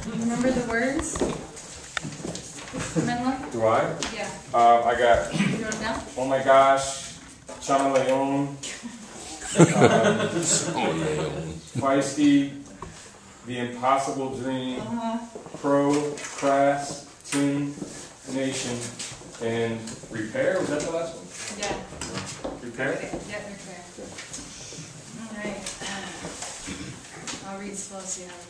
Remember the words? Do I? Yeah. I got, You wrote it down? oh my gosh, Chameleon, Feisty, The Impossible Dream, Procrastination, and Repair. Was that the last one? Yeah. Repair? Okay. Yeah, repair. All right. I'll read slow so you have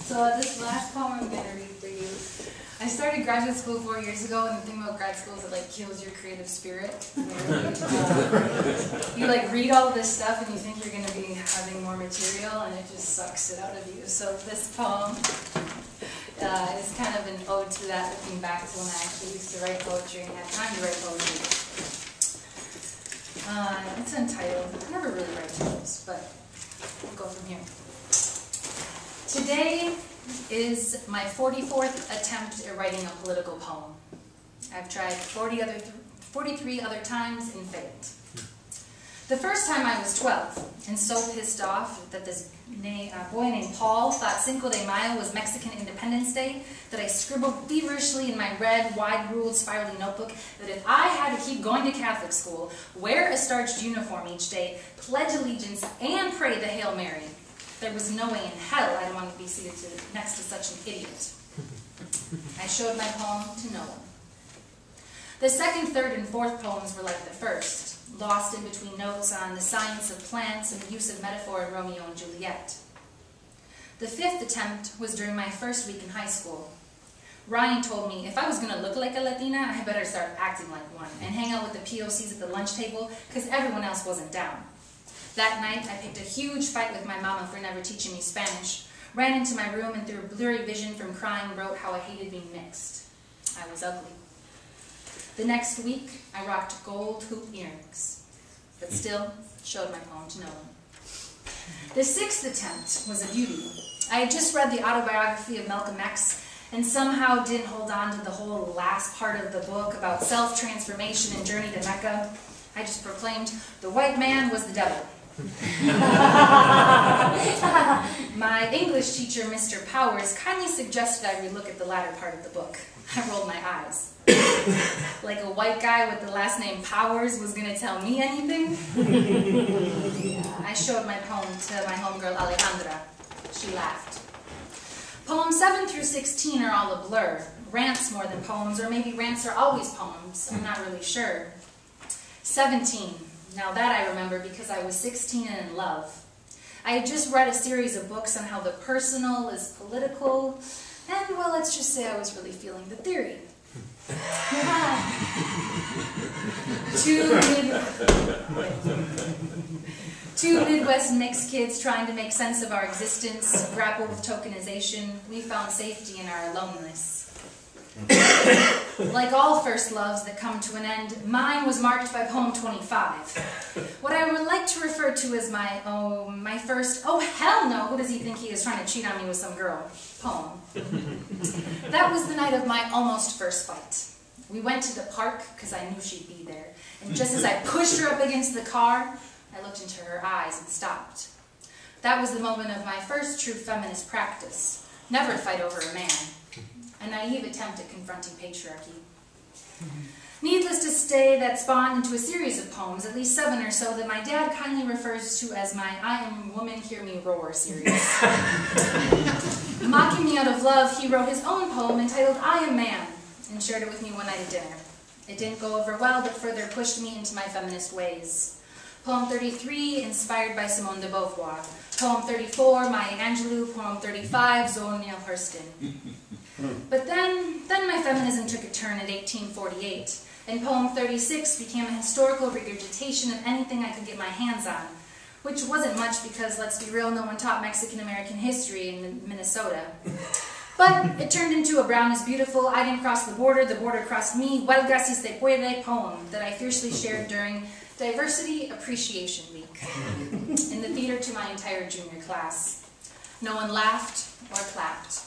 So this last poem I'm going to read for you. I started graduate school 4 years ago, and the thing about grad school is it like kills your creative spirit. You like read all of this stuff and you think you're going to be having more material, and it just sucks it out of you. So this poem is kind of an ode to that, looking back to when I actually used to write poetry and had time to write poetry. It's untitled. I never really write titles, but we'll go from here. Today is my 44th attempt at writing a political poem. I've tried 43 other times and failed. The first time I was 12 and so pissed off that this boy named Paul thought Cinco de Mayo was Mexican Independence Day that I scribbled feverishly in my red, wide-ruled, spirally notebook that if I had to keep going to Catholic school, wear a starched uniform each day, pledge allegiance, and pray the Hail Mary, there was no way in hell I'd want to be seated next to such an idiot. I showed my poem to no one. The second, third, and fourth poems were like the first, lost in between notes on the science of plants and the use of metaphor in Romeo and Juliet. The fifth attempt was during my first week in high school. Ryan told me if I was going to look like a Latina, I better start acting like one and hang out with the POCs at the lunch table because everyone else wasn't down. That night, I picked a huge fight with my mama for never teaching me Spanish, ran into my room and through a blurry vision from crying wrote how I hated being mixed. I was ugly. The next week, I rocked gold hoop earrings, but still showed my poem to no one. The sixth attempt was a beauty. I had just read the autobiography of Malcolm X and somehow didn't hold on to the whole last part of the book about self-transformation and journey to Mecca. I just proclaimed the white man was the devil. My English teacher, Mr. Powers, kindly suggested I relook at the latter part of the book. I rolled my eyes. Like a white guy with the last name Powers was going to tell me anything? I showed my poem to my homegirl Alejandra. She laughed. Poems 7 through 16 are all a blur. Rants more than poems, or maybe rants are always poems. I'm not really sure. 17. Now that I remember because I was 16 and in love. I had just read a series of books on how the personal is political, and well, let's just say I was really feeling the theory. Two Midwest mixed kids trying to make sense of our existence, grapple with tokenization, we found safety in our aloneness. Like all first loves that come to an end, mine was marked by poem 25. What I would like to refer to as my first, oh hell no, who does he think he is trying to cheat on me with some girl, poem. That was the night of my almost first fight. We went to the park because I knew she'd be there, and just as I pushed her up against the car, I looked into her eyes and stopped. That was the moment of my first true feminist practice. Never fight over a man. A naive attempt at confronting patriarchy. Needless to say, that spawned into a series of poems, at least 7 or so, that my dad kindly refers to as my I Am Woman, Hear Me Roar series. Mocking me out of love, he wrote his own poem entitled I Am Man, and shared it with me one night at dinner. It didn't go over well, but further pushed me into my feminist ways. Poem 33, inspired by Simone de Beauvoir. Poem 34, Maya Angelou. Poem 35, Zora Neale Hurston. But then my feminism took a turn at 1848, and poem 36 became a historical regurgitation of anything I could get my hands on, which wasn't much because, let's be real, no one taught Mexican-American history in Minnesota. But it turned into a brown is beautiful, I didn't cross the border crossed me, huelga si se puede poem that I fiercely shared during Diversity Appreciation Week in the theater to my entire junior class. No one laughed or clapped.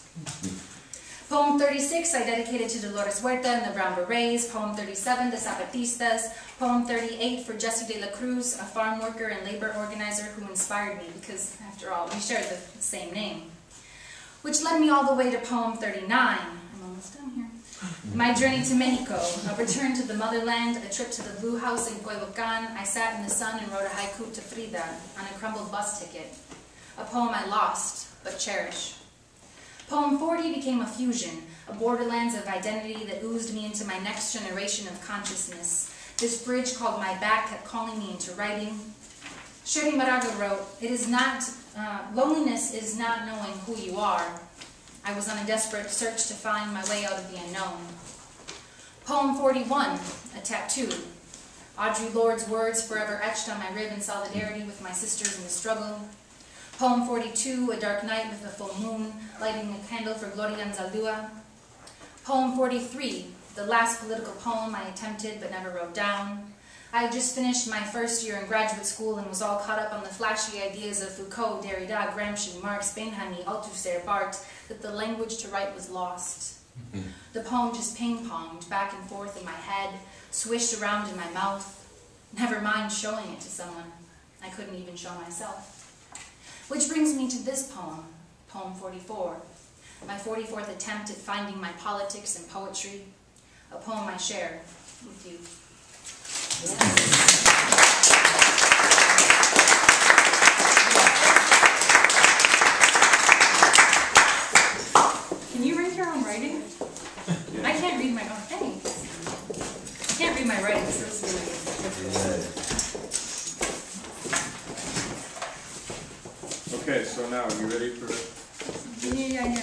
Poem 36, I dedicated to Dolores Huerta and the Brown Berets. Poem 37, the Zapatistas. Poem 38 for Jesse de la Cruz, a farm worker and labor organizer who inspired me because, after all, we shared the same name. Which led me all the way to poem 39. I'm almost done here. My journey to Mexico, a return to the motherland, a trip to the Blue House in Coyoacán. I sat in the sun and wrote a haiku to Frida on a crumbled bus ticket. A poem I lost, but cherish. Poem 40 became a fusion, a borderlands of identity that oozed me into my next generation of consciousness. This bridge called my back kept calling me into writing. Sherry Moraga wrote, loneliness is not knowing who you are. I was on a desperate search to find my way out of the unknown. Poem 41, a tattoo. Audre Lorde's words forever etched on my rib in solidarity with my sisters in the struggle. Poem 42, a dark night with a full moon, lighting a candle for Gloria Nzalua. Poem 43, the last political poem I attempted but never wrote down. I had just finished my first year in graduate school and was all caught up on the flashy ideas of Foucault, Derrida, Gramsci, Marx, Benhami, Althusser, Barthes, that the language to write was lost. The poem just ping-ponged back and forth in my head, swished around in my mouth. Never mind showing it to someone. I couldn't even show myself. Which brings me to this poem, poem 44, my 44th attempt at finding my politics and poetry, a poem I share with you. Can you read your own writing? I can't read my own writing. I can't read my writing, so this is Okay, so now, are you ready for yeah.